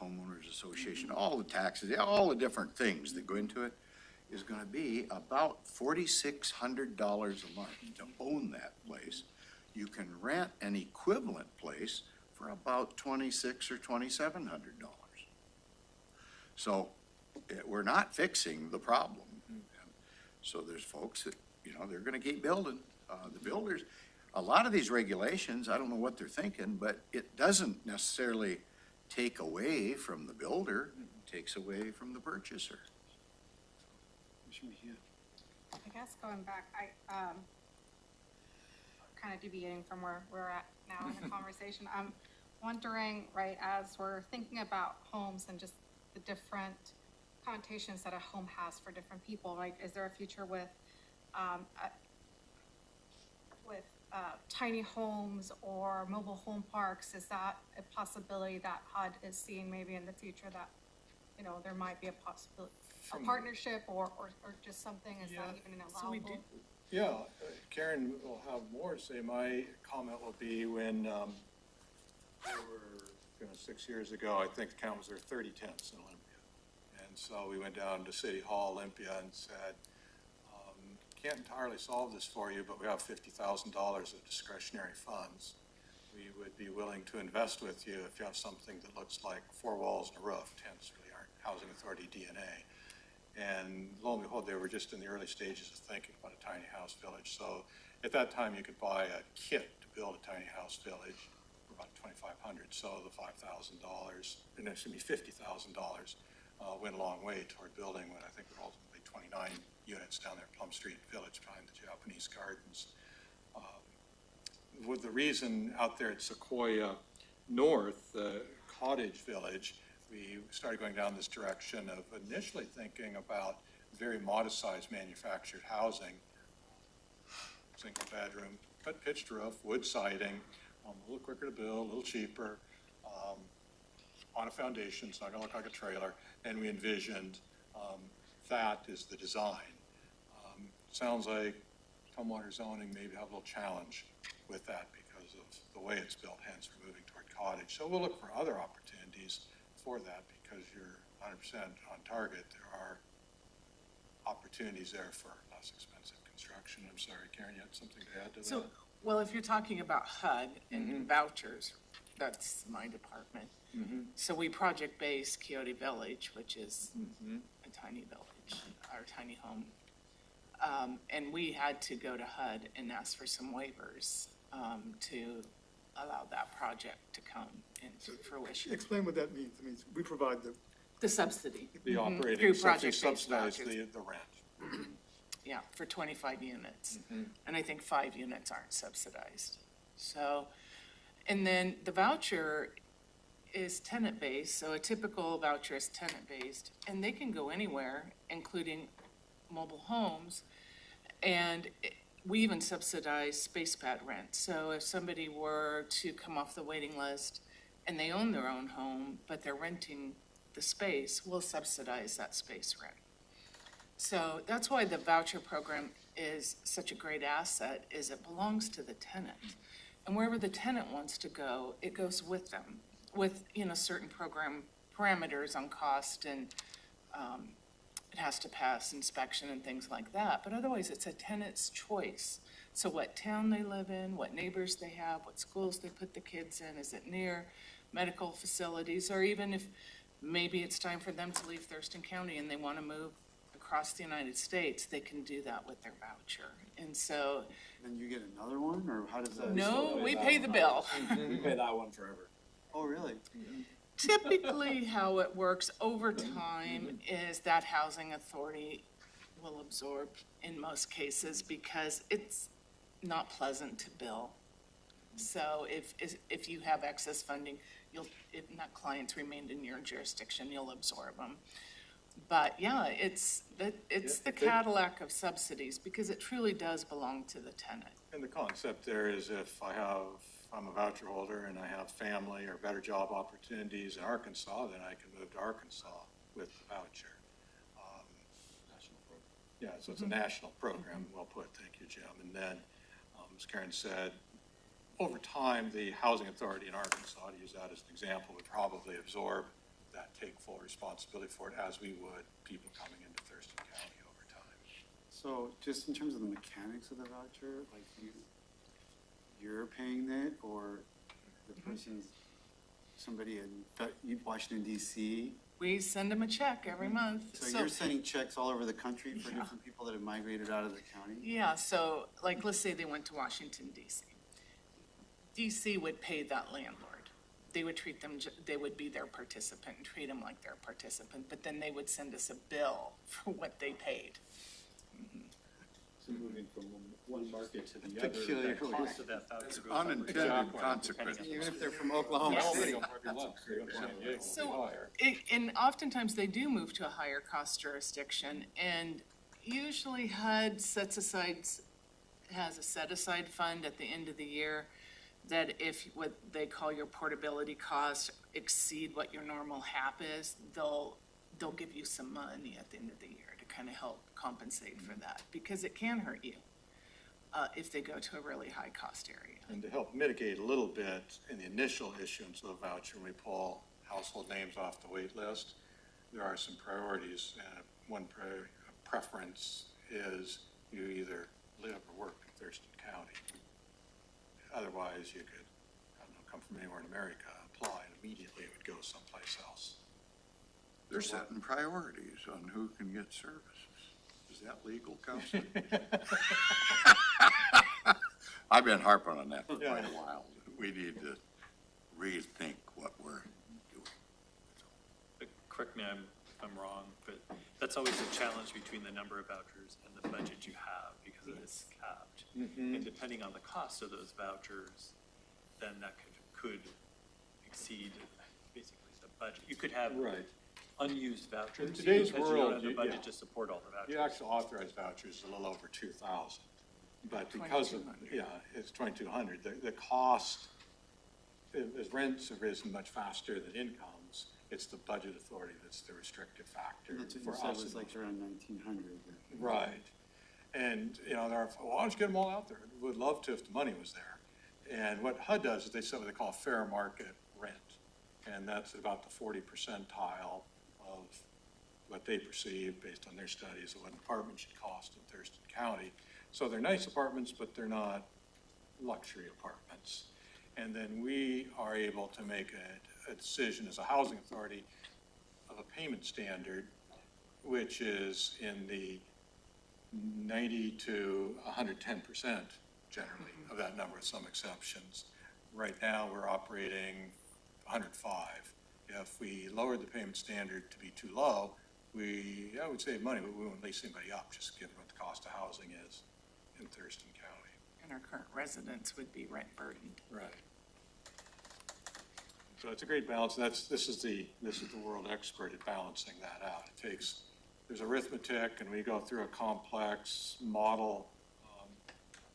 homeowners association, all the taxes, all the different things that go into it, is gonna be about $4,600 a month to own that place. You can rent an equivalent place for about $2,600 or $2,700. So we're not fixing the problem. So there's folks that, they're gonna keep building. The builders, a lot of these regulations, I don't know what they're thinking, but it doesn't necessarily take away from the builder, it takes away from the purchaser. I guess going back, kind of deviating from where we're at now in the conversation, I'm wondering, right, as we're thinking about homes and just the different connotations that a home has for different people, like, is there a future with tiny homes or mobile home parks? Is that a possibility that HUD is seeing maybe in the future, that, there might be a possibility, a partnership or just something? Is that even an So we allowable? do, Yeah, Karen will have more to say. My comment will be when there were 6 years ago, I think the count was there 30 tents in Olympia. And so we went down to City Hall, Olympia, and said, can't entirely solve this for you, but we have $50,000 of discretionary funds. We would be willing to invest with you if you have something that looks like 4 walls and a roof. Tents really aren't Housing Authority DNA. And lo and behold, they were just in the early stages of thinking about a tiny house village. So at that time, you could buy a kit to build a tiny house village for about $2,500. So the $5,000, and excuse me, $50,000 went a long way toward building what I think were ultimately 29 units down there at Plum Street Village behind the Japanese gardens. With the reason out there at Sequoia North, the Cottage Village, we started going down this direction of initially thinking about very modest-sized manufactured housing, single bedroom, but pitched roof, wood siding, a little quicker to build, a little cheaper, on a foundation, it's not gonna look like a trailer, and we envisioned that is the design. Sounds like Tumwater zoning maybe have a little challenge with that because of the way it's built, hence we're moving toward cottage. So we'll look for other opportunities for that because you're 100% on target. There are opportunities there for less expensive construction. I'm sorry, Karen, you had something to add to that? So, well, if you're talking about HUD and vouchers, that's my department. So we project-based Coyote Village, which is a tiny village, our tiny home. And we had to go to HUD and ask for some waivers to allow that project to come into fruition. Explain what that means. It means we provide The subsidy. The operating, Through so they project-based subsidize vouchers. the rent. Yeah, for 25 units. And I think 5 units aren't subsidized. So, and then the voucher is tenant-based, so a typical voucher is tenant-based, and they can go anywhere, including mobile homes. And we even subsidize space pad rent. So if somebody were to come off the waiting list and they own their own home, but they're renting the space, we'll subsidize that space rent. So that's why the voucher program is such a great asset, is it belongs to the tenant. And wherever the tenant wants to go, it goes with them, with, certain program parameters on cost and, it has to pass inspection and things like that, but otherwise it's a tenant's choice. So what town they live in, what neighbors they have, what schools they put the kids in, is it near medical facilities, or even if maybe it's time for them to leave Thurston County and they want to move across the United States, they can do that with their voucher. And so, Then you get another one, or how does that? no, we pay the bill. We pay that one forever. Oh, really? Typically, how it works over time is that housing authority will absorb in most cases because it's not pleasant to bill. So if you have excess funding, if not clients remained in your jurisdiction, you'll absorb them. But yeah, it's the Cadillac of subsidies because it truly does belong to the tenant. And the concept there is if I'm a voucher holder and I have family or better job opportunities in Arkansas, then I can move to Arkansas with the voucher. National program. Yeah, so it's a national program, well put, thank you, Jim. And then, as Karen said, over time, the housing authority in Arkansas, to use that as an example, would probably absorb that, take full responsibility for it as we would people coming into Thurston County over time. So just in terms of the mechanics of the voucher, like you're paying it, or the person's, somebody in Washington DC? We send them a check every month. So you're sending checks all over the country for different people that have migrated out of the county? Yeah, so like, let's say they went to Washington DC. DC would pay that landlord. They would treat them, they would be their participant and treat them like their participant, but then they would send us a bill for what they paid. So moving from one market to the other, Peculiar. the cost of that voucher goes up. Unintended consequences. Even if they're from Oklahoma Yes. City. So, and oftentimes they do move to a higher cost jurisdiction, and usually HUD has a set-aside fund at the end of the year that if what they call your portability costs exceed what your normal HAP is, they'll give you some money at the end of the year to kind of help compensate for that, because it can hurt you if they go to a really high-cost area. And to help mitigate a little bit in the initial issuance of the voucher, when we pull household names off the wait list, there are some priorities. One preference is you either live or work in Thurston County. Otherwise, you could, I don't know, come from anywhere in America, apply, and immediately it would go someplace else. They're setting priorities on who can get services. Is that legal, Council? I've been harping on that for quite a while. We need to rethink what we're doing. Correct me if I'm wrong, but that's always a challenge between the number of vouchers and the budget you have, because it is capped. And depending on the cost of those vouchers, then that could exceed basically the budget. You could have Right. unused vouchers. In today's because you don't world, have the you- budget yeah. to support all the vouchers. The actual authorized voucher is a little over 2,000. But because of, it's 2,200, the cost, as rents have risen much faster than incomes, it's the budget authority that's the restrictive factor That's what for you said us. was like around 1,900. Right. And, they're, well, why don't you get them all out there? Would love to if the money was there. And what HUD does is they set what they call fair market rent. And that's about the 40 percentile of what they perceive based on their studies of what an apartment should cost in Thurston County. So they're nice apartments, but they're not luxury apartments. And then we are able to make a decision as a housing authority of a payment standard, which is in the 90 to 110% generally of that number, with some exceptions. Right now, we're operating 105. If we lowered the payment standard to be too low, I would save money, but we wouldn't lease anybody up, just given what the cost of housing is in Thurston County. And our current residents would be rent burdened. Right. So it's a great balance. This is the world expert at balancing that out. There's arithmetic, and we go through a complex model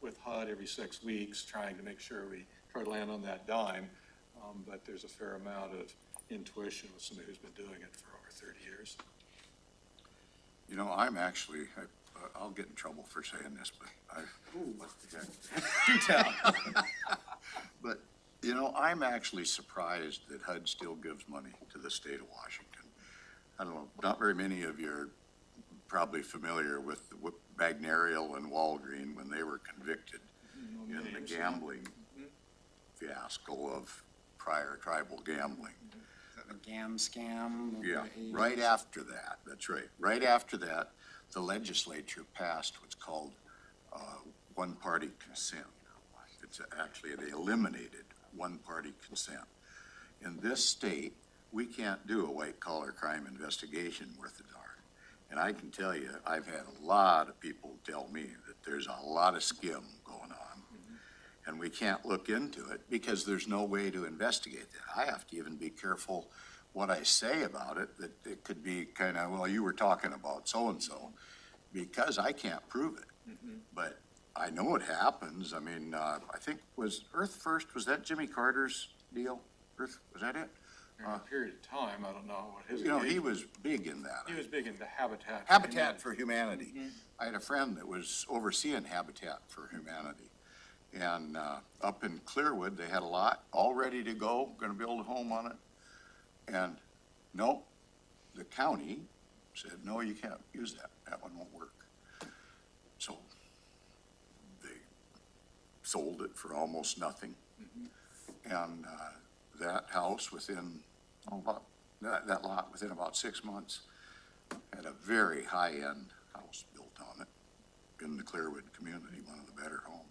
with HUD every 6 weeks, trying to make sure we try to land on that dime. But there's a fair amount of intuition with somebody who's been doing it for over 30 years. You know, I'm actually, I'll get in trouble for saying this, but what the heck? Do tell. But, I'm actually surprised that HUD still gives money to the state of Washington. I don't know, not very many of you are probably familiar with the Bagnerial and Walgreen when they were convicted in the gambling fiasco of prior tribal gambling. The GAM scam. Yeah, right after that, that's right. Right after that, the legislature passed what's called one-party consent. They eliminated one-party consent. In this state, we can't do a white-collar crime investigation worth a darn. And I can tell you, I've had a lot of people tell me that there's a lot of skim going on. And we can't look into it because there's no way to investigate that. I have to even be careful what I say about it, that it could be kind of, well, you were talking about so-and-so, because I can't prove it. But I know it happens. I mean, I think was Earth First, was that Jimmy Carter's deal? Was that it? In a period of time, I don't know what his. He was big in that. He was big into Habitat. Habitat for Humanity. I had a friend that was overseeing Habitat for Humanity. And up in Clearwood, they had a lot all ready to go, going to build a home on it. And no, the county said, no, you can't use that. That one won't work. So they sold it for almost nothing. And that house that lot within about 6 months had a very high-end house built on it in the Clearwood community, one of the better homes.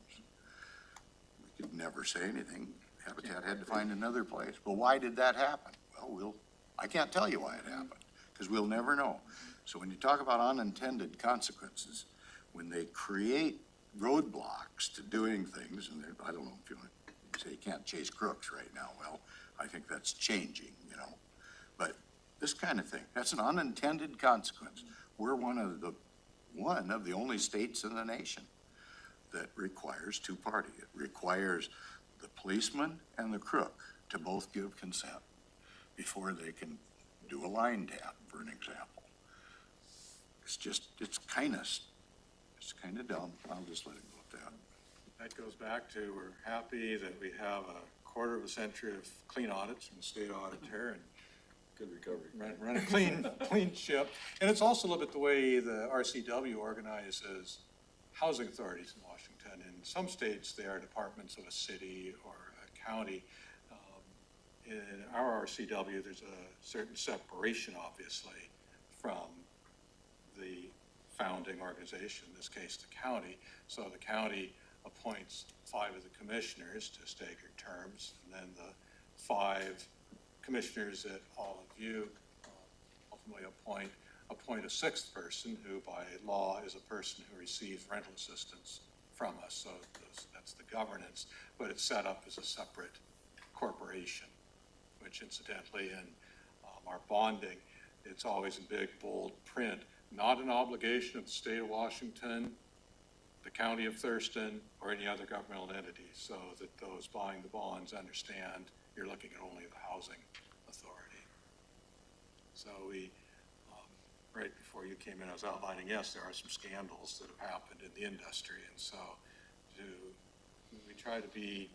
We could never say anything. Habitat had to find another place. Well, why did that happen? Well, I can't tell you why it happened, because we'll never know. So when you talk about unintended consequences, when they create roadblocks to doing things, and I don't know if you want to say you can't chase crooks right now, well, I think that's changing, But this kind of thing, that's an unintended consequence. We're one of the only states in the nation that requires two-party. It requires the policeman and the crook to both give consent before they can do a line tap, for an example. It's kind of dumb. I'll just let it go at that. That goes back to, we're happy that we have a quarter of a century of clean audits from the state auditor and Good recovery. run a clean ship. And it's also a little bit the way the RCW organizes housing authorities in Washington. In some states, they are departments of a city or a county. in our RCW, there's a certain separation, obviously, from the founding organization, in this case, the county. So the county appoints 5 of the commissioners to staggered terms, and then the 5 commissioners that all of you ultimately appoint a 6th person who by law is a person who receives rental assistance from us. So that's the governance, but it's set up as a separate corporation, which incidentally in our bonding, it's always in big, bold print, not an obligation of the state of Washington, the county of Thurston, or any other governmental entity, so that those buying the bonds understand you're looking at only the housing authority. So we, right before you came in, I was outlining, yes, there are some scandals that have happened in the industry, and so we try to be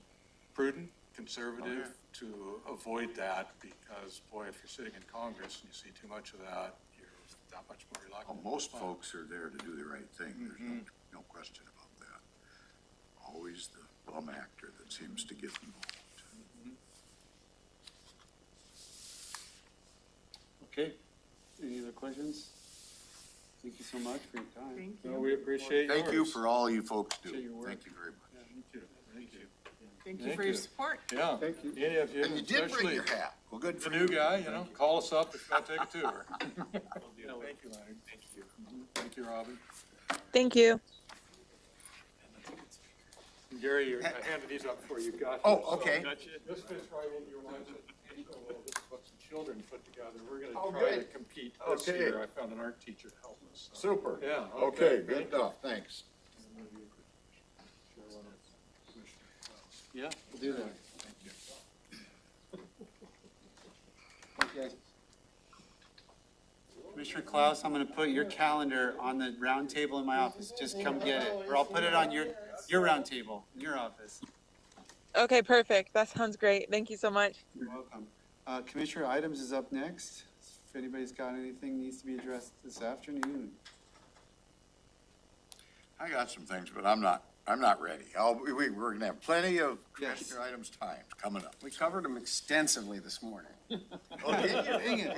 prudent, conservative, to avoid that, because boy, if you're sitting in Congress and you see too much of that, you're that much more reluctant. Well, most folks are there to do the right thing. There's no question about that. Always the bum actor that seems to get involved. Okay, any other questions? Thank you so much for your time. Thank So you. we appreciate Thank you yours. for all you folks do. Appreciate your work. Thank you very much. Yeah, me too. Thank you. Thank you Thank for your you. support. Yeah. Thank you. Any of you, And you did bring especially your hat. Well, good the for new you. guy, you know, call us up if you want to take a tour. Thank you, Leonard. Thank you. Thank you, Robin. Thank you. And Gary, I handed these up for you. Got Oh, yours. okay. This fits right into your ones. This is what some children put together. We're going Oh, to try to good. compete this Okay. year. I found an art teacher to help us. so. Super. Yeah. Okay, good enough. Thanks. Yeah, we'll do that. Thank you. Okay. Commissioner Klaus, I'm gonna put your calendar on the round table in my office. Just come get it, or I'll put it on your round table in your office. Okay, perfect. That sounds great. Thank you so much. You're welcome. Commissioner items is up next. If anybody's got anything needs to be addressed this afternoon. I got some things, but I'm not ready. We're gonna have plenty of commissioner items time coming up. We covered them extensively this morning. Okay. Dang it.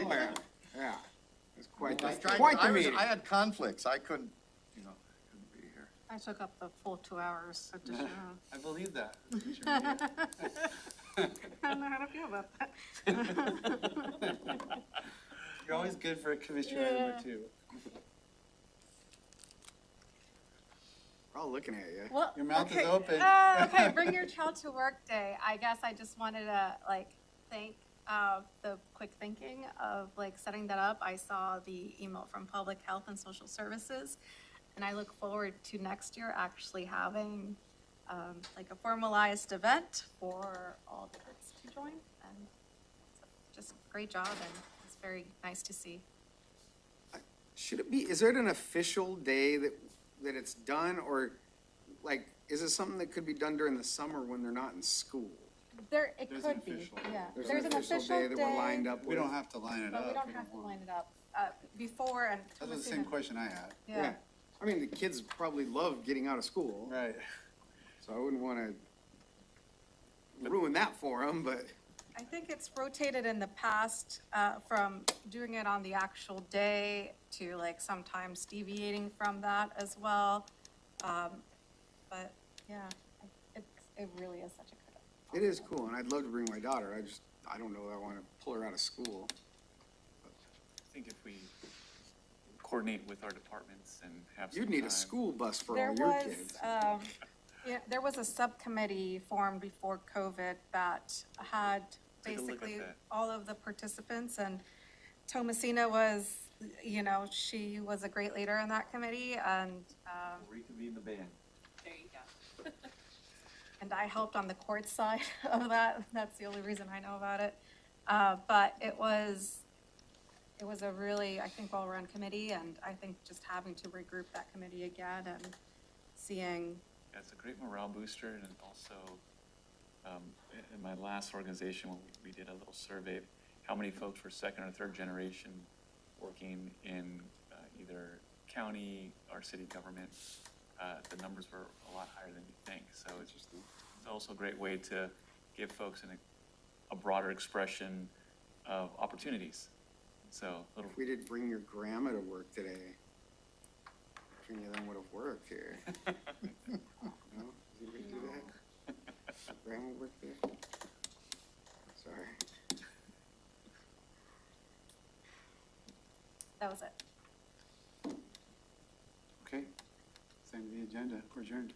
Yeah. It was quite, I tried- quite the I was- meeting. I had conflicts. I couldn't be here. I took up the full 2 hours additional. I believe that. I don't know how to feel about that. You're always good for a commissioner item or two. We're all looking at you. Well, Your mouth is okay. open. Okay, bring your child to work day. I guess I just wanted to thank the quick thinking of setting that up. I saw the email from Public Health and Social Services, and I look forward to next year actually having a formalized event for all the kids to join. And just great job, and it's very nice to see. Should it be, is there an official day that it's done, or is it something that could be done during the summer when they're not in school? It There's an could be, official- yeah. There's There's an official day that we're lined up with? We don't have to line it up. But we don't if have to want. line it up. Before and. That was the same question I had. Yeah. I mean, the kids probably love getting out of school, Right. so I wouldn't want to ruin that for them, but. I think it's rotated in the past, from doing it on the actual day to sometimes deviating from that as well. But yeah, it really is such a good. It is cool, and I'd love to bring my daughter. I don't know that I want to pull her out of school. I think if we coordinate with our departments and have some You'd need time- a school bus for There all your was, kids. there was a subcommittee formed before COVID that had Take a look at basically that. all of the participants, and Thomasina was, she was a great leader in that committee, and, Reconvene the band. There you go. and I helped on the court side of that. That's the only reason I know about it. But it was a really, I think, well-run committee, and I think just having to regroup that committee again and seeing, Yeah, it's a great morale booster, and also, in my last organization, when we did a little survey, of how many folks were second or third generation working in either county or city government, the numbers were a lot higher than you think. So it's also a great way to give folks an a broader expression of opportunities. So, little, If we did bring your grandma to work today, if any of them would have worked here. No? Did anybody do that? Grandma worked there? Sorry. That was it. Okay, same the agenda, we're adjourned.